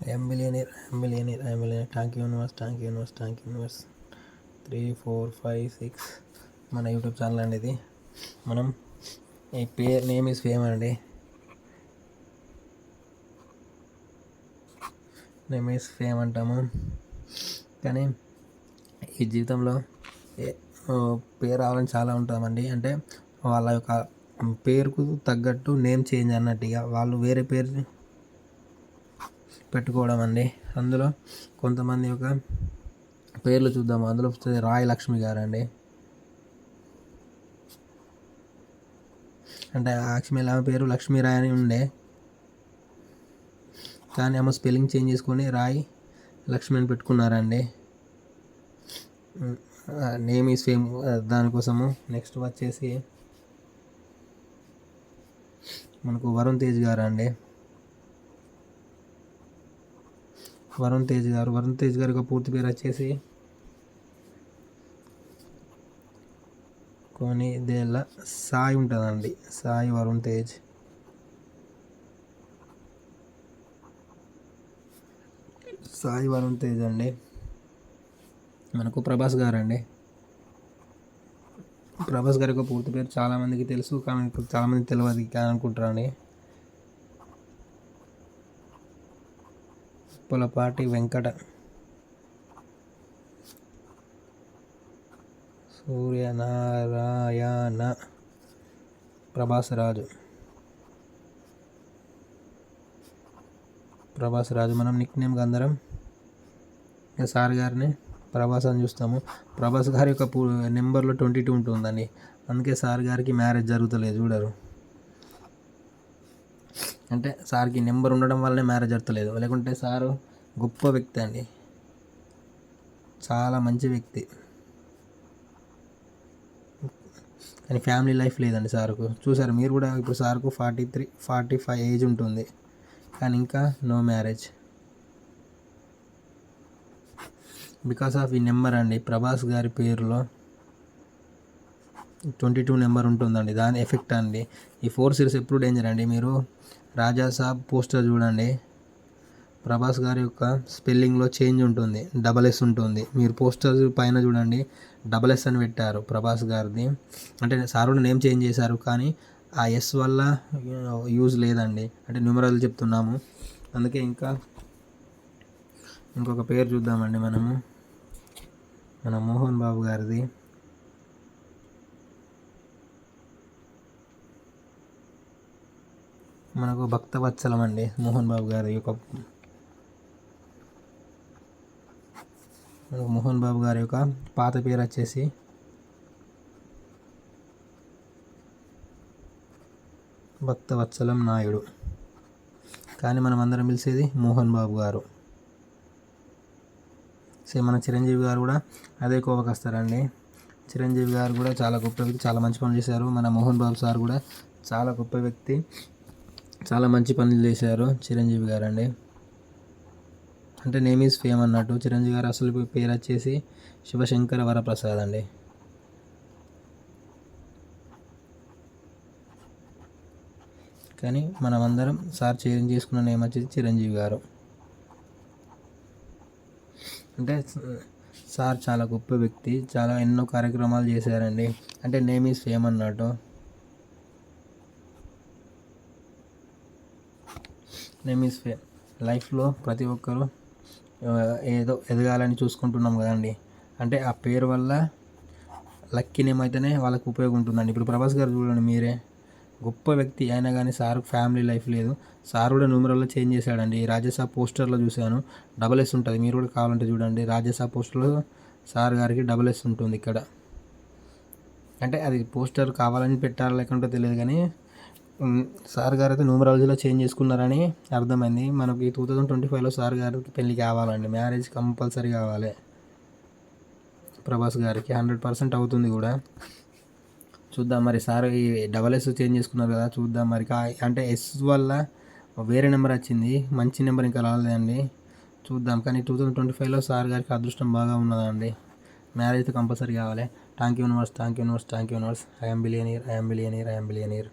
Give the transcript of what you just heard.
I'm billionaire, I'm billionaire, I'm billionaire. Thank you universe, thank you universe, thank you universe. 3, 4, 5, 6 మన YouTube channel అండి ఇది. మనం ఈ పేరు నేమ్ ఈజ్ ఫేమ్ అండి. నేమ్ ఈజ్ ఫేమ్ అంటాము. కానీ ఈ జీవితంలో పేరు రావాలని చాలా ఉంటామండి. అంటే వాళ్ళ యొక్క పేరుకు తగ్గట్టు నేమ్ చేంజ్ అన్నట్టుగా వాళ్ళు వేరే పేరు పెట్టుకోవడం అండి. అందులో కొంతమంది యొక్క పేర్లు చూద్దాము. అందులో రాయ్ లక్ష్మి గారు అండి. అంటే యాక్చువల్ ఆమె పేరు లక్ష్మీరాయ్ అని ఉండే, కానీ ఆమె స్పెల్లింగ్ చేంజ్ చేసుకొని రాయ్ లక్ష్మి అని పెట్టుకున్నారండి. నేమ్ ఈజ్ ఫేమ్ దానికోసము. నెక్స్ట్ వచ్చేసి మనకు వరుణ్ తేజ్ గారు అండి. వరుణ్ తేజ్ గారు యొక్క పూర్తి పేరు వచ్చేసి కొనిదేళ్ళ సాయి ఉంటుందండి. సాయి వరుణ్ తేజ్. సాయి వరుణ్ తేజ్ అండి. మనకు ప్రభాస్ గారు అండి. ప్రభాస్ గారి యొక్క పూర్తి పేరు చాలామందికి తెలుసు, కానీ చాలామంది తెలియదు అనుకుంటారండి. పులపాటి వెంకట సూర్యనారాయణ ప్రభాస్ రాజు. మనం నిక్ నేమ్గా అందరం సార్ గారిని ప్రభాస్ అని చూస్తాము. ప్రభాస్ గారి యొక్క నెంబర్లో 22 ఉంటుందండి. అందుకే సార్ గారికి మ్యారేజ్ జరుగుతలేదు, చూడరు. అంటే సార్కి నెంబర్ ఉండడం వల్లనే మ్యారేజ్ జరుగుతలేదు. లేకుంటే సారు గొప్ప వ్యక్తి అండి, చాలా మంచి వ్యక్తి. కానీ ఫ్యామిలీ లైఫ్ లేదండి సార్కు. చూసారు మీరు కూడా. ఇప్పుడు సార్కు 43, 45 ఏజ్ ఉంటుంది, కానీ ఇంకా నో మ్యారేజ్. బికాస్ ఆఫ్ ఈ నెంబర్ అండి. ప్రభాస్ గారి పేరులో 22 నెంబర్ ఉంటుందండి, దాని ఎఫెక్ట్ అండి. ఈ 4 సిరీస్ ఎప్పుడు డేంజర్ అండి. మీరు రాజాసాబ్ పోస్టర్ చూడండి, ప్రభాస్ గారి యొక్క స్పెల్లింగ్లో చేంజ్ ఉంటుంది, SS ఉంటుంది. మీరు పోస్టర్ పైన చూడండి, SS అని పెట్టారు ప్రభాస్ గారిది. అంటే సార్ కూడా నేమ్ చేంజ్ చేశారు, కానీ ఆ S వల్ల యూజ్ లేదండి. అంటే న్యూమరల్ చెప్తున్నాము. అందుకే ఇంకొక పేరు చూద్దామండి మనము. మన మోహన్ బాబు గారిది. మనకు భక్తవత్సలం అండి మోహన్ బాబు గారి యొక్క. మోహన్ బాబు గారి యొక్క పాత పేరు వచ్చేసి భక్తవత్సలం నాయుడు, కానీ మనం అందరం పిలిచేది మోహన్ బాబు గారు. సేమ్ మన చిరంజీవి గారు కూడా అదే కోవకు వస్తారండి. చిరంజీవి గారు కూడా చాలా గొప్ప వ్యక్తి, చాలా మంచి పనులు చేశారు. మన మోహన్ బాబు సార్ కూడా చాలా గొప్ప వ్యక్తి, చాలా మంచి పనులు చేశారు చిరంజీవి గారు అండి. అంటే నేమ్ ఈజ్ ఫేమ్ అన్నట్టు. చిరంజీవి గారు అసలు పేరు వచ్చేసి శివశంకర వరప్రసాద్ అండి. కానీ మనం అందరం సార్ చేంజ్ చేసుకున్న నేమ్ వచ్చేసి చిరంజీవి గారు. అంటే సార్ చాలా గొప్ప వ్యక్తి, చాలా ఎన్నో కార్యక్రమాలు చేశారండి. అంటే నేమ్ ఈజ్ ఫేమ్ అన్నట్టు. Name is fame. లైఫ్లో ప్రతి ఒక్కరూ ఏదో ఎదగాలని చూసుకుంటున్నాం కదండి. అంటే ఆ పేరు వల్ల లక్కీ నేమ్ అయితేనే వాళ్ళకి ఉపయోగం ఉంటుందండి. ఇప్పుడు ప్రభాస్ గారు చూడండి, మీరే గొప్ప వ్యక్తి అయినా కానీ సార్ ఫ్యామిలీ లైఫ్ లేదు. సార్ కూడా న్యూమరల్లో చేంజ్ చేశాడండి. రాజసాబ్ పోస్టర్లో చూశాను, SS ఉంటుంది. మీరు కూడా కావాలంటే చూడండి, రాజసాబ్ పోస్టర్లో సార్ గారికి SS ఉంటుంది ఇక్కడ. అంటే అది పోస్టర్ కావాలని పెట్టారా లేకుంటే తెలియదు, కానీ సార్ గారు అయితే న్యూమరాలజీలో చేంజ్ చేసుకున్నారని అర్థమైంది. మనకి 2025లో సార్ గారికి పెళ్ళి కావాలండి, మ్యారేజ్ కంపల్సరీ కావాలి. ప్రభాస్ గారికి 100% అవుతుంది కూడా. చూద్దాం మరి. సార్ ఈ SS చేంజ్ చేసుకున్నారు కదా, చూద్దాం మరి. అంటే S వల్ల వేరే నెంబర్ వచ్చింది, మంచి నెంబర్ ఇంకా రాలేదండి. చూద్దాం. కానీ 2025లో సార్ గారికి అదృష్టం బాగా ఉన్నదండి, మ్యారేజ్ అయితే కంపల్సరీ కావాలి. Thank you universe, thank you universe, thank you universe. I'm billionaire, I'm billionaire, I'm billionaire.